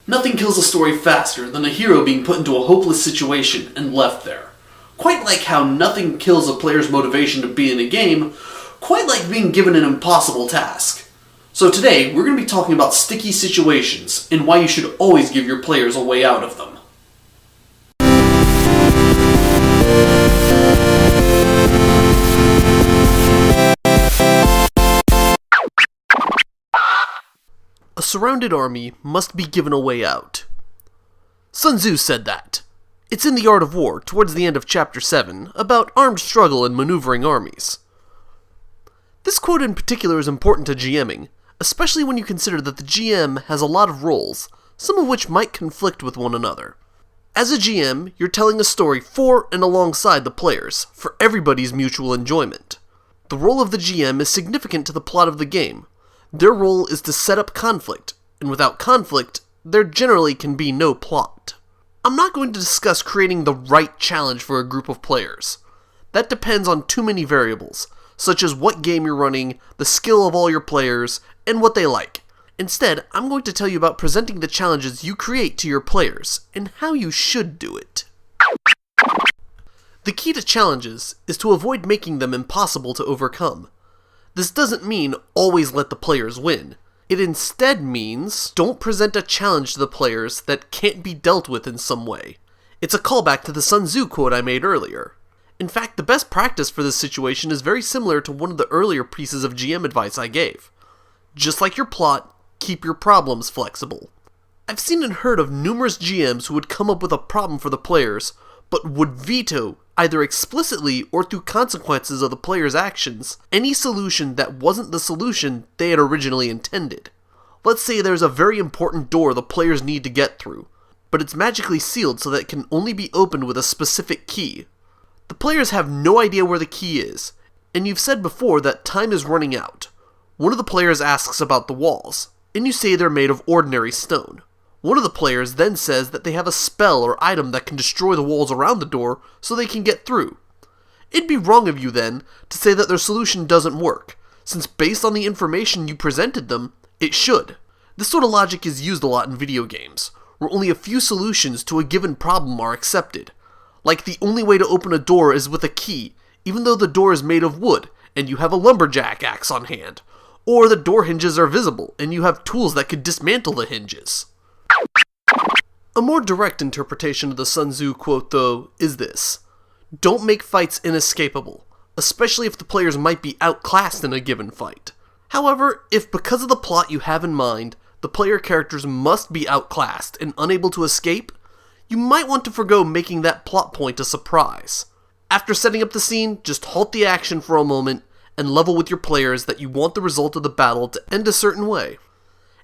Nothing kills a story faster than a hero being put into a hopeless situation and left there. Quite like how nothing kills a player's motivation to be in a game, quite like being given an impossible task. So today, we're going to be talking about sticky situations and why you should always give your players a way out of them. A surrounded army must be given a way out. Sun Tzu said that. It's in The Art of War, towards the end of Chapter 7, about armed struggle and maneuvering armies. This quote in particular is important to GMing, especially when you consider that the GM has a lot of roles, some of which might conflict with one another. As a GM, you're telling a story for and alongside the players, for everybody's mutual enjoyment. The role of the GM is significant to the plot of the game. Their role is to set up conflict, and without conflict, there generally can be no plot. I'm not going to discuss creating the right challenge for a group of players. That depends on too many variables, such as what game you're running, the skill of all your players, and what they like. Instead, I'm going to tell you about presenting the challenges you create to your players, and how you should do it. The key to challenges is to avoid making them impossible to overcome. This doesn't mean always let the players win. It instead means don't present a challenge to the players that can't be dealt with in some way. It's a callback to the Sun Tzu quote I made earlier. In fact, the best practice for this situation is very similar to one of the earlier pieces of GM advice I gave. Just like your plot, keep your problems flexible. I've seen and heard of numerous GMs who would come up with a problem for the players, but would veto, either explicitly or through consequences of the player's actions, any solution that wasn't the solution they had originally intended. Let's say there's a very important door the players need to get through, but it's magically sealed so that it can only be opened with a specific key. The players have no idea where the key is, and you've said before that time is running out. One of the players asks about the walls, and you say they're made of ordinary stone. One of the players then says that they have a spell or item that can destroy the walls around the door so they can get through. It'd be wrong of you then to say that their solution doesn't work, since based on the information you presented them, it should. This sort of logic is used a lot in video games, where only a few solutions to a given problem are accepted. Like the only way to open a door is with a key, even though the door is made of wood and you have a lumberjack axe on hand. Or the door hinges are visible and you have tools that could dismantle the hinges. A more direct interpretation of the Sun Tzu quote, though, is this. Don't make fights inescapable, especially if the players might be outclassed in a given fight. However, if because of the plot you have in mind, the player characters must be outclassed and unable to escape, you might want to forgo making that plot point a surprise. After setting up the scene, just halt the action for a moment and level with your players that you want the result of the battle to end a certain way.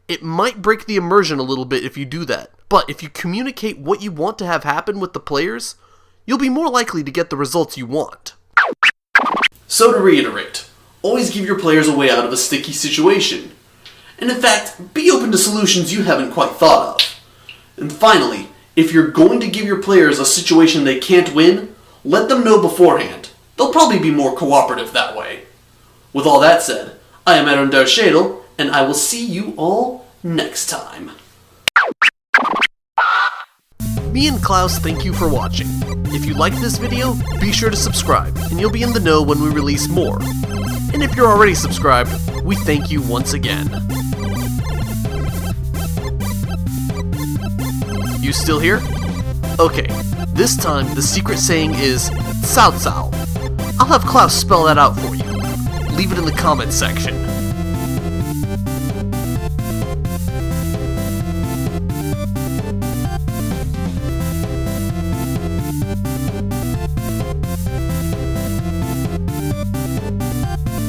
It might break the immersion a little bit if you do that, but if you communicate what you want to have happen with the players, you'll be more likely to get the results you want. So to reiterate, always give your players a way out of a sticky situation. And in fact, be open to solutions you haven't quite thought of. And finally, if you're going to give your players a situation they can't win, let them know beforehand. They'll probably be more cooperative that way. With all that said, I am Arundel Shadle, and I will see you all next time. Me and Klaus thank you for watching. If you liked this video, be sure to subscribe, and you'll be in the know when we release more. And if you're already subscribed, we thank you once again. You still here? Okay, this time the secret saying is Cao Cao. I'll have Klaus spell that out for you. Leave it in the comments section.